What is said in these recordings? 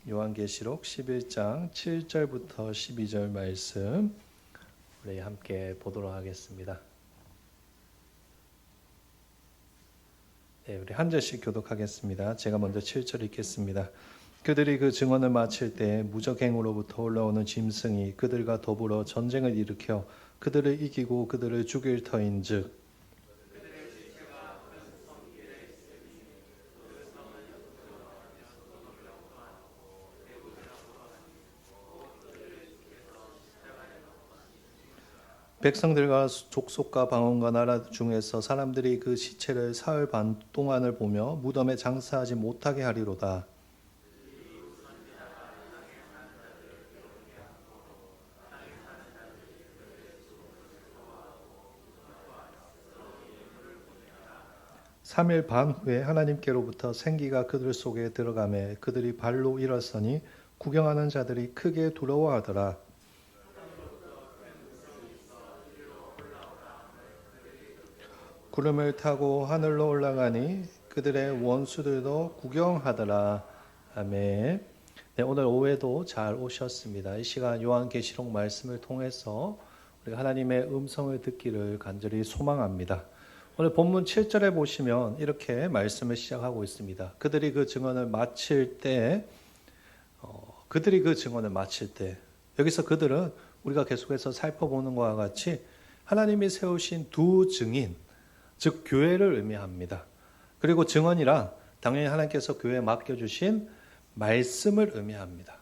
요한계시록 11장 7절부터 12절 말씀 우리 함께 보도록 하겠습니다. 우리 한 절씩 교독하겠습니다. 제가 먼저 7절 읽겠습니다. 그들이 그 증언을 마칠 때 무적행으로부터 올라오는 짐승이 그들과 더불어 전쟁을 일으켜 그들을 이기고 그들을 죽일 터인즉 백성들과 족속과 방언과 나라 중에서 사람들이 그 시체를 사흘 반 동안을 보며 무덤에 장사하지 못하게 하리로다. 삼일 반 후에 하나님께로부터 생기가 그들 속에 들어가매 그들이 발로 일어서니 구경하는 자들이 크게 두려워하더라. 구름을 타고 하늘로 올라가니 그들의 원수들도 구경하더라. 아멘. 네, 오늘 오후에도 잘 오셨습니다. 이 시간 요한계시록 말씀을 통해서 우리가 하나님의 음성을 듣기를 간절히 소망합니다. 오늘 본문 7절에 보시면 이렇게 말씀을 시작하고 있습니다. 그들이 그 증언을 마칠 때 여기서 그들은 우리가 계속해서 살펴보는 것과 같이 하나님이 세우신 두 증인, 즉 교회를 의미합니다. 그리고 증언이란 당연히 하나님께서 교회에 맡겨주신 말씀을 의미합니다.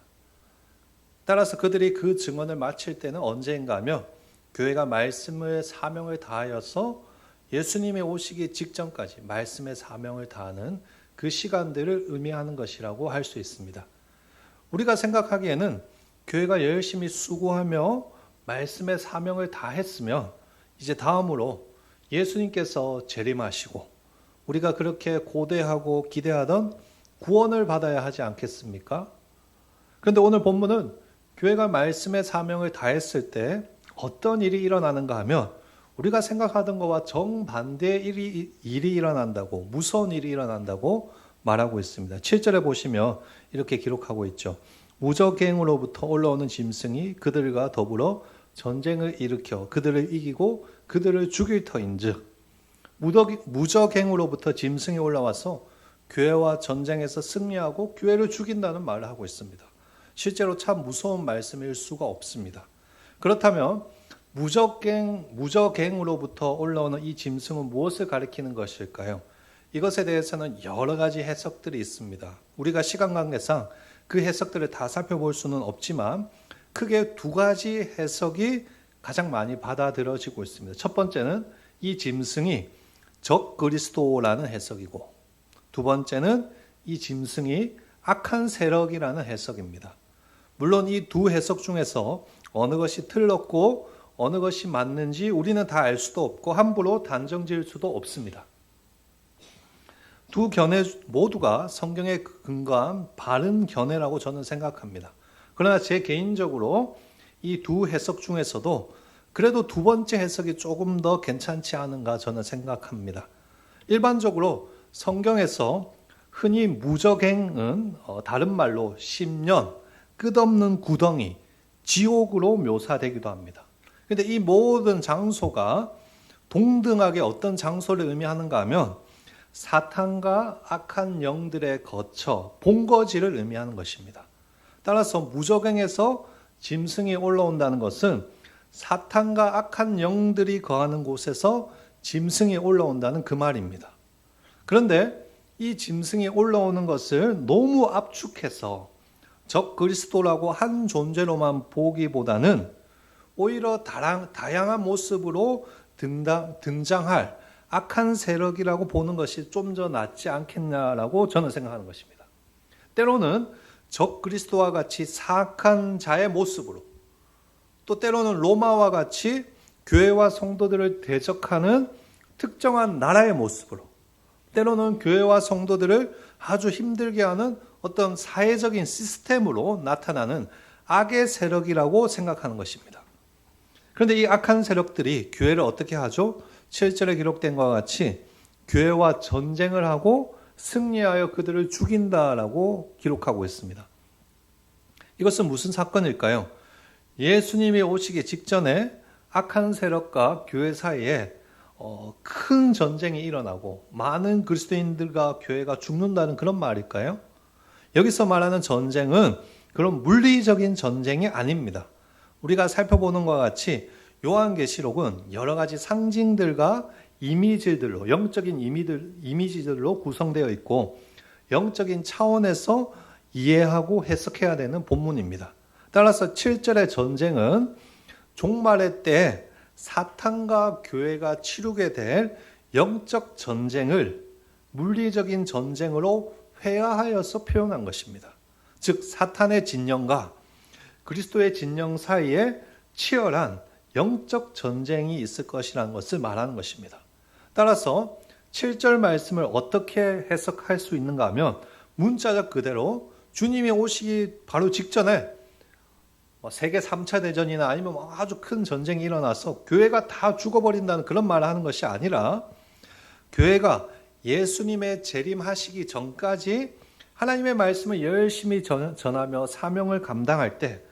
따라서 그들이 그 증언을 마칠 때는 언제인가 하면 교회가 말씀의 사명을 다하여서 예수님의 오시기 직전까지 말씀의 사명을 다하는 그 시간들을 의미하는 것이라고 할 수 있습니다. 우리가 생각하기에는 교회가 열심히 수고하며 말씀의 사명을 다했으면 이제 다음으로 예수님께서 재림하시고 우리가 그렇게 고대하고 기대하던 구원을 받아야 하지 않겠습니까? 그런데 오늘 본문은 교회가 말씀의 사명을 다했을 때 어떤 일이 일어나는가 하면 우리가 생각하던 것과 정반대의 일이 일어난다고, 무서운 일이 일어난다고 말하고 있습니다. 7절에 보시면 이렇게 기록하고 있죠. 무적행으로부터 올라오는 짐승이 그들과 더불어 전쟁을 일으켜 그들을 이기고 그들을 죽일 터인즉, 무적행으로부터 짐승이 올라와서 교회와 전쟁에서 승리하고 교회를 죽인다는 말을 하고 있습니다. 실제로 참 무서운 말씀일 수가 없습니다. 그렇다면 무적행으로부터 올라오는 이 짐승은 무엇을 가리키는 것일까요? 이것에 대해서는 여러 가지 해석들이 있습니다. 우리가 시간 관계상 그 해석들을 다 살펴볼 수는 없지만 크게 두 가지 해석이 가장 많이 받아들여지고 있습니다. 첫 번째는 이 짐승이 적 그리스도라는 해석이고, 두 번째는 이 짐승이 악한 세력이라는 해석입니다. 물론 이 두 해석 중에서 어느 것이 틀렸고 어느 것이 맞는지 우리는 다 알 수도 없고 함부로 단정 지을 수도 없습니다. 두 견해 모두가 성경에 근거한 바른 견해라고 저는 생각합니다. 그러나 제 개인적으로 이 두 해석 중에서도 그래도 두 번째 해석이 조금 더 괜찮지 않은가 저는 생각합니다. 일반적으로 성경에서 흔히 무적행은 다른 말로 심년, 끝없는 구덩이, 지옥으로 묘사되기도 합니다. 그런데 이 모든 장소가 동등하게 어떤 장소를 의미하는가 하면 사탄과 악한 영들의 거처, 본거지를 의미하는 것입니다. 따라서 무적행에서 짐승이 올라온다는 것은 사탄과 악한 영들이 거하는 곳에서 짐승이 올라온다는 그 말입니다. 그런데 이 짐승이 올라오는 것을 너무 압축해서 적 그리스도라고 한 존재로만 보기보다는 오히려 다양한 모습으로 등장할 악한 세력이라고 보는 것이 좀 더 낫지 않겠냐라고 저는 생각하는 것입니다. 때로는 적 그리스도와 같이 사악한 자의 모습으로, 또 때로는 로마와 같이 교회와 성도들을 대적하는 특정한 나라의 모습으로, 때로는 교회와 성도들을 아주 힘들게 하는 어떤 사회적인 시스템으로 나타나는 악의 세력이라고 생각하는 것입니다. 그런데 이 악한 세력들이 교회를 어떻게 하죠? 7절에 기록된 것과 같이 교회와 전쟁을 하고 승리하여 그들을 죽인다라고 기록하고 있습니다. 이것은 무슨 사건일까요? 예수님이 오시기 직전에 악한 세력과 교회 사이에 큰 전쟁이 일어나고 많은 그리스도인들과 교회가 죽는다는 그런 말일까요? 여기서 말하는 전쟁은 그런 물리적인 전쟁이 아닙니다. 우리가 살펴보는 것과 같이 요한계시록은 여러 가지 상징들과 이미지들로, 영적인 이미지들로 구성되어 있고 영적인 차원에서 이해하고 해석해야 되는 본문입니다. 따라서 7절의 전쟁은 종말의 때 사탄과 교회가 치르게 될 영적 전쟁을 물리적인 전쟁으로 회화하여서 표현한 것입니다. 즉 사탄의 진영과 그리스도의 진영 사이에 치열한 영적 전쟁이 있을 것이라는 것을 말하는 것입니다. 따라서 7절 말씀을 어떻게 해석할 수 있는가 하면 문자적 그대로 주님이 오시기 바로 직전에 세계 3차 대전이나 아니면 아주 큰 전쟁이 일어나서 교회가 다 죽어버린다는 그런 말을 하는 것이 아니라 교회가 예수님의 재림하시기 전까지 하나님의 말씀을 열심히 전하며 사명을 감당할 때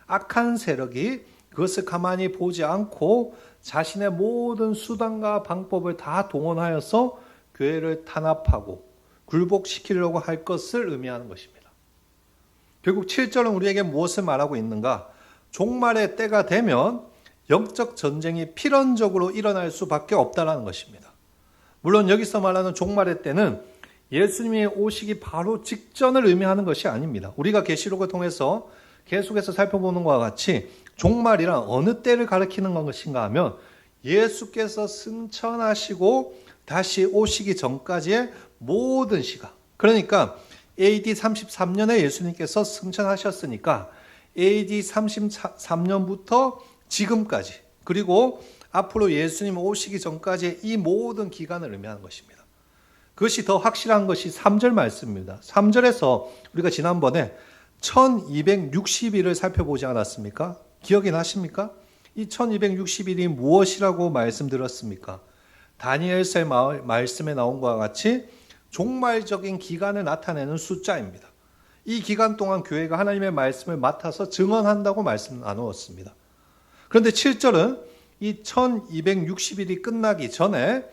악한 세력이 그것을 가만히 보지 않고 자신의 모든 수단과 방법을 다 동원하여서 교회를 탄압하고 굴복시키려고 할 것을 의미하는 것입니다. 결국 7절은 우리에게 무엇을 말하고 있는가? 종말의 때가 되면 영적 전쟁이 필연적으로 일어날 수밖에 없다는 것입니다. 물론 여기서 말하는 종말의 때는 예수님이 오시기 바로 직전을 의미하는 것이 아닙니다. 우리가 계시록을 통해서 계속해서 살펴보는 것과 같이 종말이란 어느 때를 가리키는 것인가 하면 예수께서 승천하시고 다시 오시기 전까지의 모든 시간, 그러니까 AD 33년에 예수님께서 승천하셨으니까 AD 33년부터 지금까지, 그리고 앞으로 예수님 오시기 전까지의 이 모든 기간을 의미하는 것입니다. 그것이 더 확실한 것이 3절 말씀입니다. 3절에서 우리가 지난번에 1260일을 살펴보지 않았습니까? 기억이 나십니까? 이 1260일이 무엇이라고 말씀드렸습니까? 다니엘서의 말씀에 나온 것과 같이 종말적인 기간을 나타내는 숫자입니다. 이 기간 동안 교회가 하나님의 말씀을 맡아서 증언한다고 말씀 나누었습니다. 그런데 7절은 이 1260일이 끝나기 전에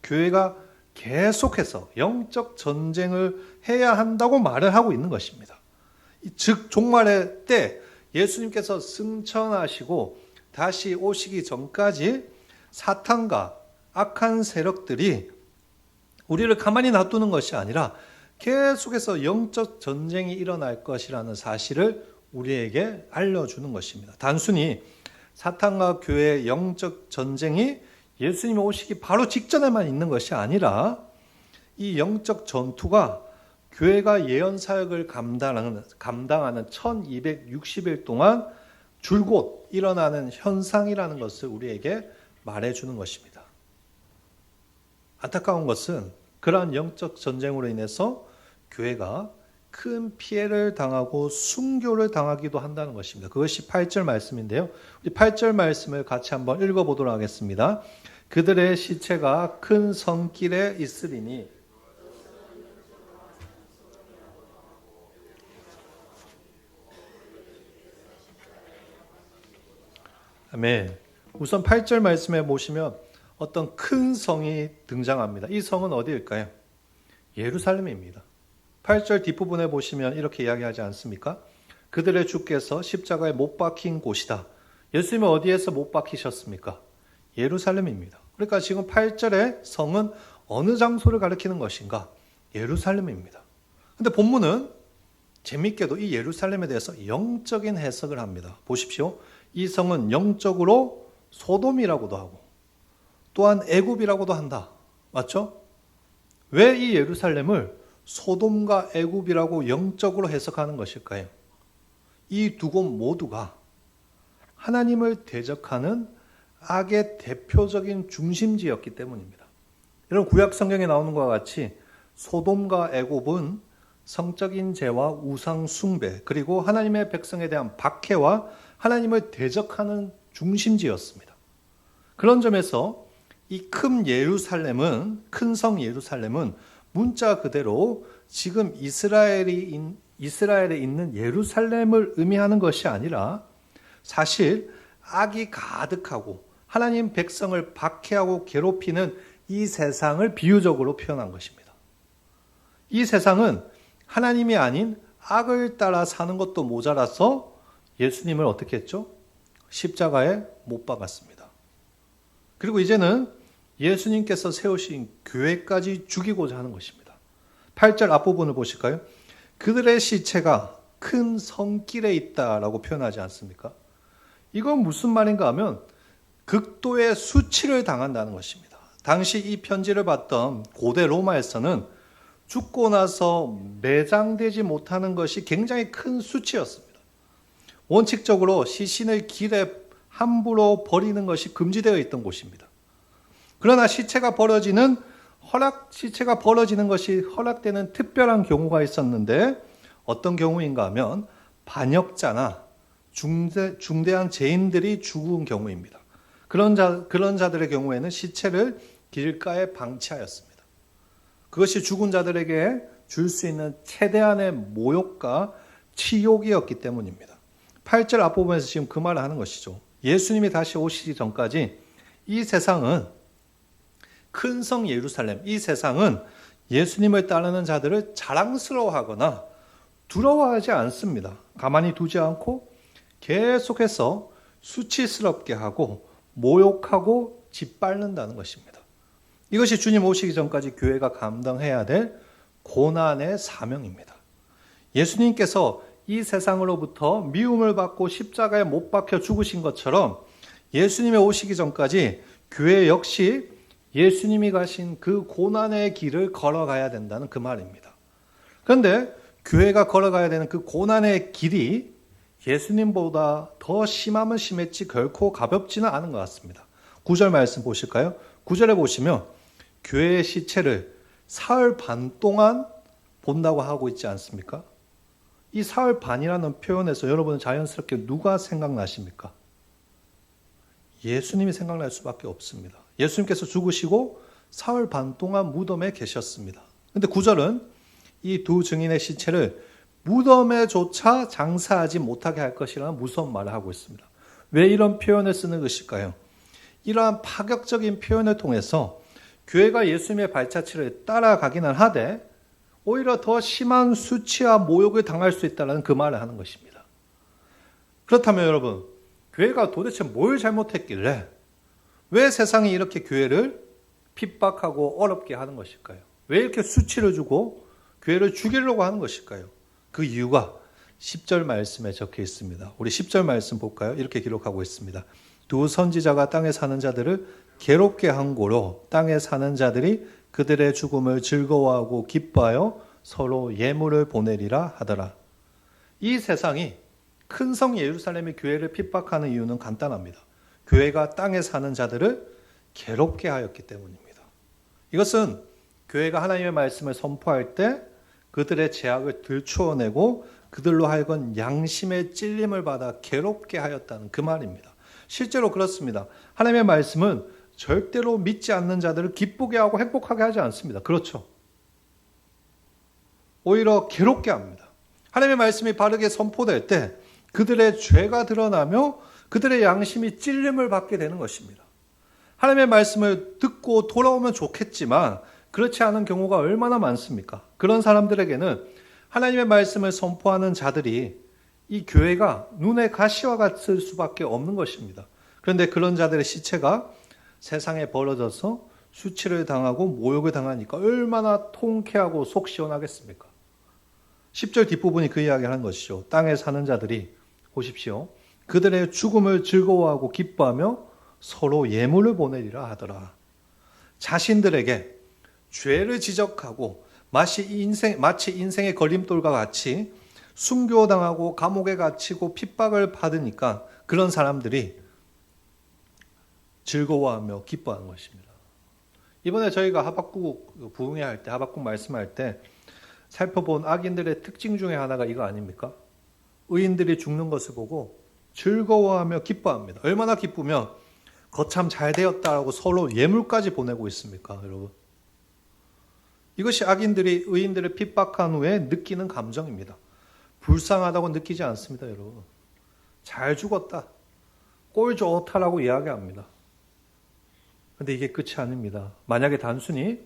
교회가 계속해서 영적 전쟁을 해야 한다고 말을 하고 있는 것입니다. 즉 종말의 때 예수님께서 승천하시고 다시 오시기 전까지 사탄과 악한 세력들이 우리를 가만히 놔두는 것이 아니라 계속해서 영적 전쟁이 일어날 것이라는 사실을 우리에게 알려주는 것입니다. 단순히 사탄과 교회의 영적 전쟁이 예수님이 오시기 바로 직전에만 있는 것이 아니라 이 영적 전투가 교회가 예언 사역을 감당하는 1260일 동안 줄곧 일어나는 현상이라는 것을 우리에게 말해주는 것입니다. 안타까운 것은 그러한 영적 전쟁으로 인해서 교회가 큰 피해를 당하고 순교를 당하기도 한다는 것입니다. 그것이 8절 말씀인데요. 우리 8절 말씀을 같이 한번 읽어보도록 하겠습니다. 그들의 시체가 큰 성길에 있으리니 아멘. 우선 8절 말씀에 보시면 어떤 큰 성이 등장합니다. 이 성은 어디일까요? 예루살렘입니다. 8절 뒷부분에 보시면 이렇게 이야기하지 않습니까? 그들의 주께서 십자가에 못 박힌 곳이다. 예수님은 어디에서 못 박히셨습니까? 예루살렘입니다. 그러니까 지금 8절의 성은 어느 장소를 가리키는 것인가? 예루살렘입니다. 그런데 본문은 재미있게도 이 예루살렘에 대해서 영적인 해석을 합니다. 보십시오. 이 성은 영적으로 소돔이라고도 하고 또한 애굽이라고도 한다. 맞죠? 왜 이 예루살렘을 소돔과 애굽이라고 영적으로 해석하는 것일까요? 이 두 곳 모두가 하나님을 대적하는 악의 대표적인 중심지였기 때문입니다. 여러분 구약 성경에 나오는 것과 같이 소돔과 애굽은 성적인 죄와 우상 숭배 그리고 하나님의 백성에 대한 박해와 하나님을 대적하는 중심지였습니다. 그런 점에서 이 큰 예루살렘은 큰 성 예루살렘은 문자 그대로 지금 이스라엘이 이스라엘에 있는 예루살렘을 의미하는 것이 아니라 사실 악이 가득하고 하나님 백성을 박해하고 괴롭히는 이 세상을 비유적으로 표현한 것입니다. 이 세상은 하나님이 아닌 악을 따라 사는 것도 모자라서 예수님을 어떻게 했죠? 십자가에 못 박았습니다. 그리고 이제는 예수님께서 세우신 교회까지 죽이고자 하는 것입니다. 8절 앞부분을 보실까요? 그들의 시체가 큰 성길에 있다라고 표현하지 않습니까? 이건 무슨 말인가 하면 극도의 수치를 당한다는 것입니다. 당시 이 편지를 받던 고대 로마에서는 죽고 나서 매장되지 못하는 것이 굉장히 큰 수치였습니다. 원칙적으로 시신을 길에 함부로 버리는 것이 금지되어 있던 곳입니다. 그러나 시체가 벌어지는 것이 허락되는 특별한 경우가 있었는데 어떤 경우인가 하면 반역자나 중대한 죄인들이 죽은 경우입니다. 그런 자들의 경우에는 시체를 길가에 방치하였습니다. 그것이 죽은 자들에게 줄 수 있는 최대한의 모욕과 치욕이었기 때문입니다. 8절 앞부분에서 지금 그 말을 하는 것이죠. 예수님이 다시 오시기 전까지 이 세상은 큰 성 예루살렘, 이 세상은 예수님을 따르는 자들을 자랑스러워하거나 두려워하지 않습니다. 가만히 두지 않고 계속해서 수치스럽게 하고 모욕하고 짓밟는다는 것입니다. 이것이 주님 오시기 전까지 교회가 감당해야 될 고난의 사명입니다. 예수님께서 이 세상으로부터 미움을 받고 십자가에 못 박혀 죽으신 것처럼 예수님이 오시기 전까지 교회 역시 예수님이 가신 그 고난의 길을 걸어가야 된다는 그 말입니다. 그런데 교회가 걸어가야 되는 그 고난의 길이 예수님보다 더 심하면 심했지 결코 가볍지는 않은 것 같습니다. 9절 말씀 보실까요? 9절에 보시면 교회의 시체를 사흘 반 동안 본다고 하고 있지 않습니까? 이 사흘 반이라는 표현에서 여러분은 자연스럽게 누가 생각나십니까? 예수님이 생각날 수밖에 없습니다. 예수님께서 죽으시고 사흘 반 동안 무덤에 계셨습니다. 그런데 9절은 이 두 증인의 시체를 무덤에조차 장사하지 못하게 할 것이라는 무서운 말을 하고 있습니다. 왜 이런 표현을 쓰는 것일까요? 이러한 파격적인 표현을 통해서 교회가 예수님의 발자취를 따라가기는 하되 오히려 더 심한 수치와 모욕을 당할 수 있다는 그 말을 하는 것입니다. 그렇다면 여러분, 교회가 도대체 뭘 잘못했길래 왜 세상이 이렇게 교회를 핍박하고 어렵게 하는 것일까요? 왜 이렇게 수치를 주고 교회를 죽이려고 하는 것일까요? 그 이유가 10절 말씀에 적혀 있습니다. 우리 10절 말씀 볼까요? 이렇게 기록하고 있습니다. 두 선지자가 땅에 사는 자들을 괴롭게 한 고로 땅에 사는 자들이 그들의 죽음을 즐거워하고 기뻐하여 서로 예물을 보내리라 하더라. 이 세상이 큰 성 예루살렘의 교회를 핍박하는 이유는 간단합니다. 교회가 땅에 사는 자들을 괴롭게 하였기 때문입니다. 이것은 교회가 하나님의 말씀을 선포할 때 그들의 죄악을 들추어내고 그들로 하여금 양심의 찔림을 받아 괴롭게 하였다는 그 말입니다. 실제로 그렇습니다. 하나님의 말씀은 절대로 믿지 않는 자들을 기쁘게 하고 행복하게 하지 않습니다. 그렇죠? 오히려 괴롭게 합니다. 하나님의 말씀이 바르게 선포될 때 그들의 죄가 드러나며 그들의 양심이 찔림을 받게 되는 것입니다. 하나님의 말씀을 듣고 돌아오면 좋겠지만 그렇지 않은 경우가 얼마나 많습니까? 그런 사람들에게는 하나님의 말씀을 선포하는 자들이 이 교회가 눈의 가시와 같을 수밖에 없는 것입니다. 그런데 그런 자들의 시체가 세상에 벌어져서 수치를 당하고 모욕을 당하니까 얼마나 통쾌하고 속 시원하겠습니까? 10절 뒷부분이 그 이야기를 하는 것이죠. 땅에 사는 자들이 보십시오. 그들의 죽음을 즐거워하고 기뻐하며 서로 예물을 보내리라 하더라. 자신들에게 죄를 지적하고 마치 인생의 걸림돌과 같이 순교당하고 감옥에 갇히고 핍박을 받으니까 그런 사람들이 즐거워하며 기뻐하는 것입니다. 이번에 저희가 하박국 부흥회 때 하박국 말씀할 때 살펴본 악인들의 특징 중에 하나가 이거 아닙니까? 의인들이 죽는 것을 보고 즐거워하며 기뻐합니다. 얼마나 기쁘면 거참 잘 되었다라고 서로 예물까지 보내고 있습니까, 여러분? 이것이 악인들이 의인들을 핍박한 후에 느끼는 감정입니다. 불쌍하다고 느끼지 않습니다, 여러분. 잘 죽었다. 꼴 좋다라고 이야기합니다. 근데 이게 끝이 아닙니다. 만약에 단순히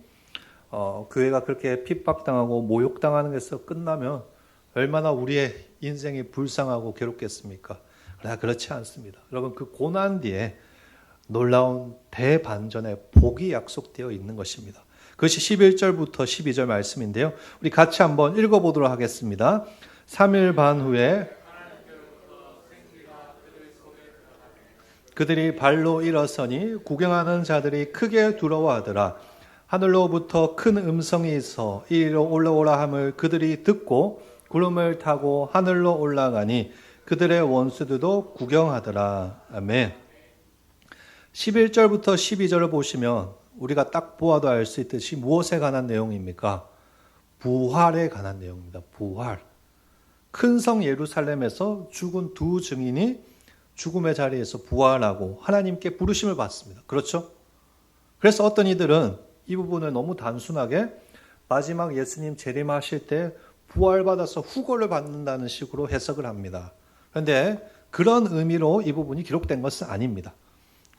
교회가 그렇게 핍박당하고 모욕당하는 것에서 끝나면 얼마나 우리의 인생이 불쌍하고 괴롭겠습니까? 그러나 그렇지 않습니다. 여러분, 그 고난 뒤에 놀라운 대반전의 복이 약속되어 있는 것입니다. 그것이 11절부터 12절 말씀인데요. 우리 같이 한번 읽어보도록 하겠습니다. 3일 반 후에 그들이 발로 일어서니 구경하는 자들이 크게 두려워하더라. 하늘로부터 큰 음성이 있어 이리로 올라오라 함을 그들이 듣고 구름을 타고 하늘로 올라가니 그들의 원수들도 구경하더라. 아멘. 11절부터 12절을 보시면 우리가 딱 보아도 알 수 있듯이 무엇에 관한 내용입니까? 부활에 관한 내용입니다. 부활. 큰 성 예루살렘에서 죽은 두 증인이 죽음의 자리에서 부활하고 하나님께 부르심을 받습니다. 그렇죠? 그래서 어떤 이들은 이 부분을 너무 단순하게 마지막 예수님 재림하실 때 부활받아서 후거를 받는다는 식으로 해석을 합니다. 그런데 그런 의미로 이 부분이 기록된 것은 아닙니다.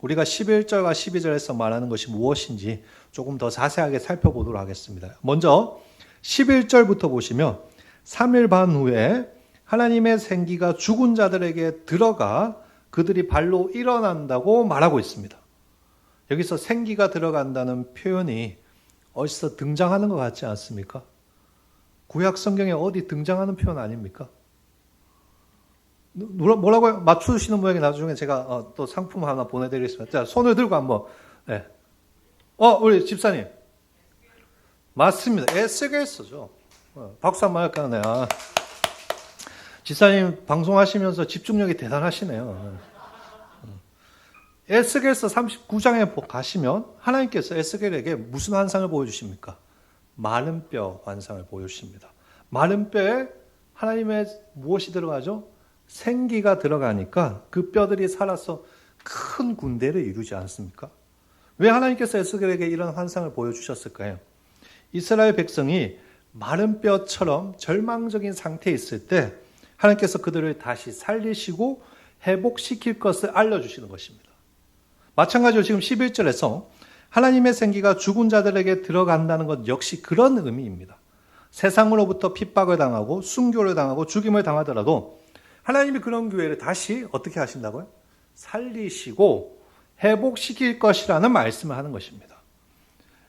우리가 11절과 12절에서 말하는 것이 무엇인지 조금 더 자세하게 살펴보도록 하겠습니다. 먼저 11절부터 보시면 3일 반 후에 하나님의 생기가 죽은 자들에게 들어가 그들이 발로 일어난다고 말하고 있습니다. 여기서 생기가 들어간다는 표현이 어디서 등장하는 것 같지 않습니까? 구약 성경에 어디 등장하는 표현 아닙니까? 뭐라고요? 맞추시는 모양이 나중에 제가 또 상품 하나 보내드리겠습니다. 자, 손을 들고 한번. 네. 우리 집사님. 맞습니다. 에스겔서죠. 박수 한번 할까요? 네. 집사님 방송하시면서 집중력이 대단하시네요. 에스겔서 39장에 가시면 하나님께서 에스겔에게 무슨 환상을 보여주십니까? 마른 뼈 환상을 보여주십니다. 마른 뼈에 하나님의 무엇이 들어가죠? 생기가 들어가니까 그 뼈들이 살아서 큰 군대를 이루지 않습니까? 왜 하나님께서 에스겔에게 이런 환상을 보여주셨을까요? 이스라엘 백성이 마른 뼈처럼 절망적인 상태에 있을 때 하나님께서 그들을 다시 살리시고 회복시킬 것을 알려주시는 것입니다. 마찬가지로 지금 11절에서 하나님의 생기가 죽은 자들에게 들어간다는 것 역시 그런 의미입니다. 세상으로부터 핍박을 당하고 순교를 당하고 죽임을 당하더라도 하나님이 그런 교회를 다시 어떻게 하신다고요? 살리시고 회복시킬 것이라는 말씀을 하는 것입니다.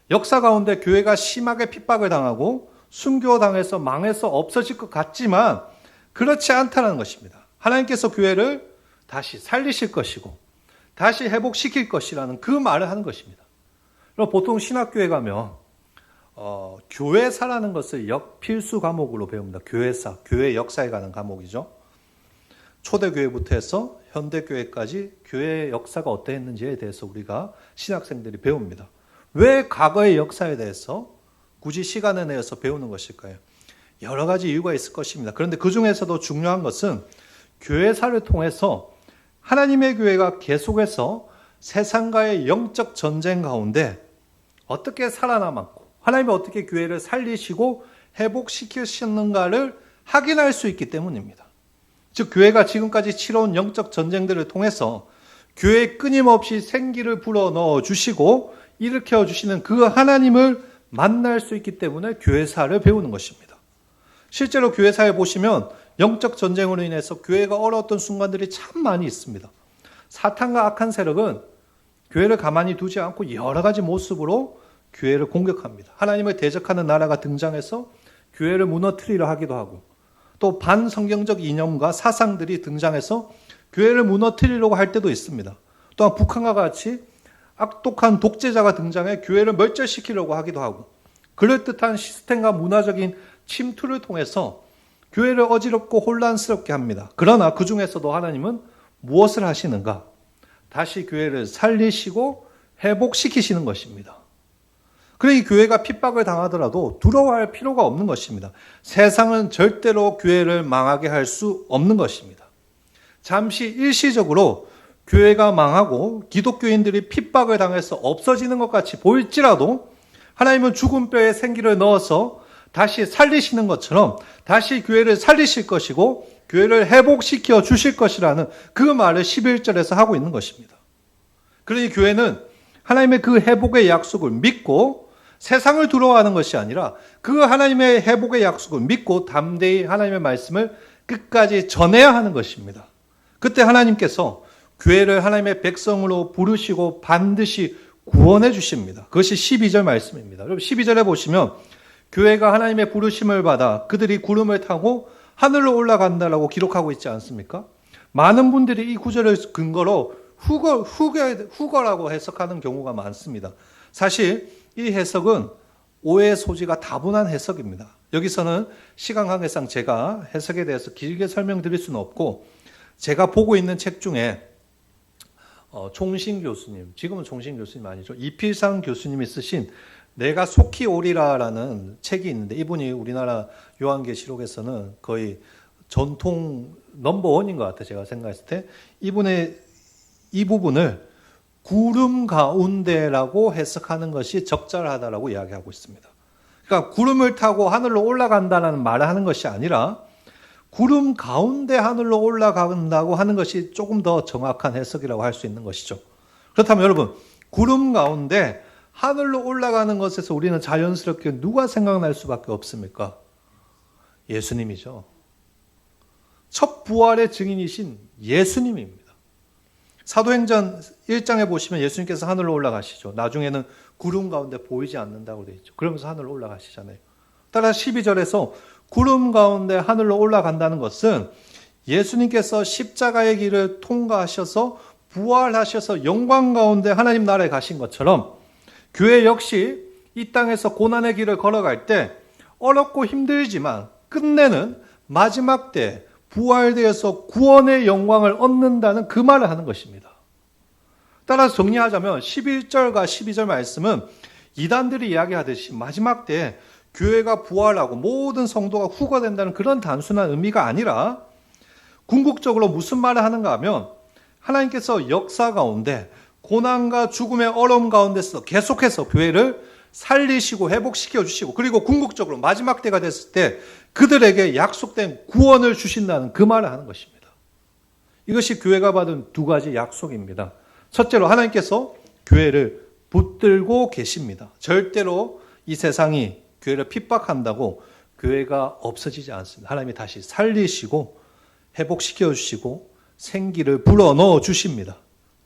역사 가운데 교회가 심하게 핍박을 당하고 순교당해서 망해서 없어질 것 같지만 그렇지 않다는 것입니다. 하나님께서 교회를 다시 살리실 것이고 다시 회복시킬 것이라는 그 말을 하는 것입니다. 보통 신학교에 가면 교회사라는 것을 필수 과목으로 배웁니다. 교회사, 교회 역사에 관한 과목이죠. 초대교회부터 해서 현대교회까지 교회의 역사가 어떠했는지에 대해서 우리가 신학생들이 배웁니다. 왜 과거의 역사에 대해서 굳이 시간을 내서 배우는 것일까요? 여러 가지 이유가 있을 것입니다. 그런데 그 중에서도 중요한 것은 교회사를 통해서 하나님의 교회가 계속해서 세상과의 영적 전쟁 가운데 어떻게 살아남았고 하나님이 어떻게 교회를 살리시고 회복시키시는가를 확인할 수 있기 때문입니다. 즉 교회가 지금까지 치러온 영적 전쟁들을 통해서 교회에 끊임없이 생기를 불어넣어 주시고 일으켜 주시는 그 하나님을 만날 수 있기 때문에 교회사를 배우는 것입니다. 실제로 교회사에 보시면 영적 전쟁으로 인해서 교회가 어려웠던 순간들이 참 많이 있습니다. 사탄과 악한 세력은 교회를 가만히 두지 않고 여러 가지 모습으로 교회를 공격합니다. 하나님을 대적하는 나라가 등장해서 교회를 무너뜨리려 하기도 하고 또 반성경적 이념과 사상들이 등장해서 교회를 무너뜨리려고 할 때도 있습니다. 또한 북한과 같이 악독한 독재자가 등장해 교회를 멸절시키려고 하기도 하고 그럴듯한 시스템과 문화적인 침투를 통해서 교회를 어지럽고 혼란스럽게 합니다. 그러나 그 중에서도 하나님은 무엇을 하시는가? 다시 교회를 살리시고 회복시키시는 것입니다. 그래 이 교회가 핍박을 당하더라도 두려워할 필요가 없는 것입니다. 세상은 절대로 교회를 망하게 할 수 없는 것입니다. 잠시 일시적으로 교회가 망하고 기독교인들이 핍박을 당해서 없어지는 것 같이 보일지라도 하나님은 죽은 뼈에 생기를 넣어서 다시 살리시는 것처럼 다시 교회를 살리실 것이고 교회를 회복시켜 주실 것이라는 그 말을 11절에서 하고 있는 것입니다. 그러니 교회는 하나님의 그 회복의 약속을 믿고 세상을 두려워하는 것이 아니라 그 하나님의 회복의 약속을 믿고 담대히 하나님의 말씀을 끝까지 전해야 하는 것입니다. 그때 하나님께서 교회를 하나님의 백성으로 부르시고 반드시 구원해 주십니다. 그것이 12절 말씀입니다. 여러분 12절에 보시면 교회가 하나님의 부르심을 받아 그들이 구름을 타고 하늘로 올라간다라고 기록하고 있지 않습니까? 많은 분들이 이 구절을 근거로 후거라고 해석하는 경우가 많습니다. 사실 이 해석은 오해의 소지가 다분한 해석입니다. 여기서는 시간 관계상 제가 해석에 대해서 길게 설명드릴 수는 없고 제가 보고 있는 책 중에 총신 교수님, 지금은 총신 교수님 아니죠. 이필상 교수님이 쓰신 내가 속히 오리라라는 책이 있는데 이분이 우리나라 요한계시록에서는 거의 전통 넘버원인 것 같아요. 제가 생각했을 때 이분의 이 부분을 구름 가운데라고 해석하는 것이 적절하다라고 이야기하고 있습니다. 그러니까 구름을 타고 하늘로 올라간다는 말을 하는 것이 아니라 구름 가운데 하늘로 올라간다고 하는 것이 조금 더 정확한 해석이라고 할 수 있는 것이죠. 그렇다면 여러분, 구름 가운데 하늘로 올라가는 것에서 우리는 자연스럽게 누가 생각날 수밖에 없습니까? 예수님이죠. 첫 부활의 증인이신 예수님입니다. 사도행전 1장에 보시면 예수님께서 하늘로 올라가시죠. 나중에는 구름 가운데 보이지 않는다고 되어 있죠. 그러면서 하늘로 올라가시잖아요. 따라 12절에서 구름 가운데 하늘로 올라간다는 것은 예수님께서 십자가의 길을 통과하셔서 부활하셔서 영광 가운데 하나님 나라에 가신 것처럼 교회 역시 이 땅에서 고난의 길을 걸어갈 때 어렵고 힘들지만 끝내는 마지막 때 부활되어서 구원의 영광을 얻는다는 그 말을 하는 것입니다. 따라서 정리하자면 11절과 12절 말씀은 이단들이 이야기하듯이 마지막 때 교회가 부활하고 모든 성도가 후거된다는 그런 단순한 의미가 아니라 궁극적으로 무슨 말을 하는가 하면 하나님께서 역사 가운데 고난과 죽음의 어려움 가운데서 계속해서 교회를 살리시고 회복시켜 주시고 그리고 궁극적으로 마지막 때가 됐을 때 그들에게 약속된 구원을 주신다는 그 말을 하는 것입니다. 이것이 교회가 받은 두 가지 약속입니다. 첫째로 하나님께서 교회를 붙들고 계십니다. 절대로 이 세상이 교회를 핍박한다고 교회가 없어지지 않습니다. 하나님이 다시 살리시고 회복시켜 주시고 생기를 불어넣어 주십니다.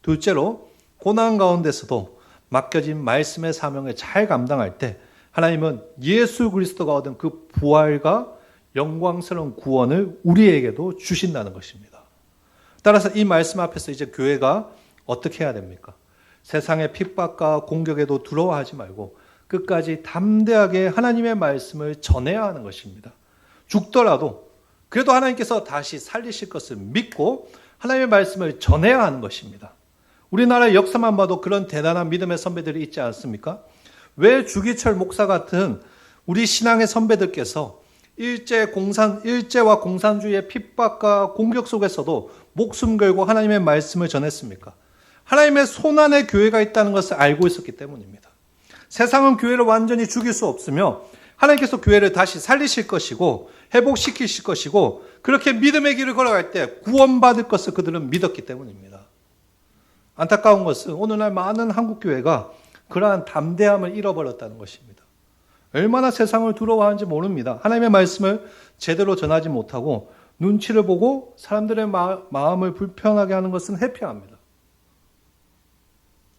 둘째로 고난 가운데서도 맡겨진 말씀의 사명을 잘 감당할 때 하나님은 예수 그리스도가 얻은 그 부활과 영광스러운 구원을 우리에게도 주신다는 것입니다. 따라서 이 말씀 앞에서 이제 교회가 어떻게 해야 됩니까? 세상의 핍박과 공격에도 두려워하지 말고 끝까지 담대하게 하나님의 말씀을 전해야 하는 것입니다. 죽더라도 그래도 하나님께서 다시 살리실 것을 믿고 하나님의 말씀을 전해야 하는 것입니다. 우리나라의 역사만 봐도 그런 대단한 믿음의 선배들이 있지 않습니까? 왜 주기철 목사 같은 우리 신앙의 선배들께서 일제와 공산주의의 핍박과 공격 속에서도 목숨 걸고 하나님의 말씀을 전했습니까? 하나님의 손안에 교회가 있다는 것을 알고 있었기 때문입니다. 세상은 교회를 완전히 죽일 수 없으며 하나님께서 교회를 다시 살리실 것이고 회복시키실 것이고 그렇게 믿음의 길을 걸어갈 때 구원받을 것을 그들은 믿었기 때문입니다. 안타까운 것은 오늘날 많은 한국교회가 그러한 담대함을 잃어버렸다는 것입니다. 얼마나 세상을 두려워하는지 모릅니다. 하나님의 말씀을 제대로 전하지 못하고 눈치를 보고 사람들의 마음을 불편하게 하는 것은 회피합니다.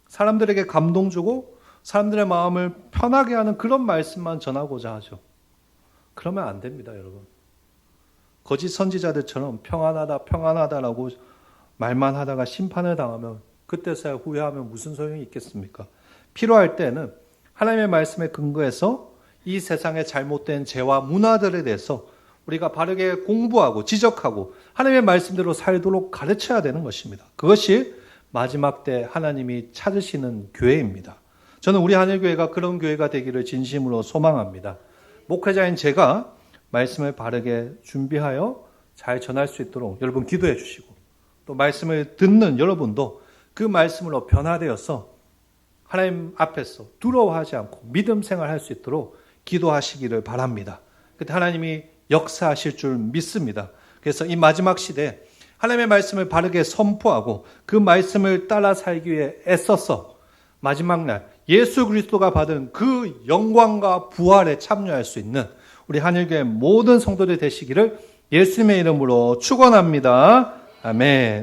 사람들에게 감동 주고 사람들의 마음을 편하게 하는 그런 말씀만 전하고자 하죠. 그러면 안 됩니다, 여러분. 거짓 선지자들처럼 평안하다라고 말만 하다가 심판을 당하면 그때서야 후회하면 무슨 소용이 있겠습니까? 필요할 때는 하나님의 말씀에 근거해서 이 세상의 잘못된 죄와 문화들에 대해서 우리가 바르게 공부하고 지적하고 하나님의 말씀대로 살도록 가르쳐야 되는 것입니다. 그것이 마지막 때 하나님이 찾으시는 교회입니다. 저는 우리 하늘교회가 그런 교회가 되기를 진심으로 소망합니다. 목회자인 제가 말씀을 바르게 준비하여 잘 전할 수 있도록 여러분 기도해 주시고 또 말씀을 듣는 여러분도 그 말씀으로 변화되어서 하나님 앞에서 두려워하지 않고 믿음 생활할 수 있도록 기도하시기를 바랍니다. 그때 하나님이 역사하실 줄 믿습니다. 그래서 이 마지막 시대에 하나님의 말씀을 바르게 선포하고 그 말씀을 따라 살기 위해 애써서 마지막 날 예수 그리스도가 받은 그 영광과 부활에 참여할 수 있는 우리 한일교회 모든 성도들 되시기를 예수님의 이름으로 축원합니다. 아멘.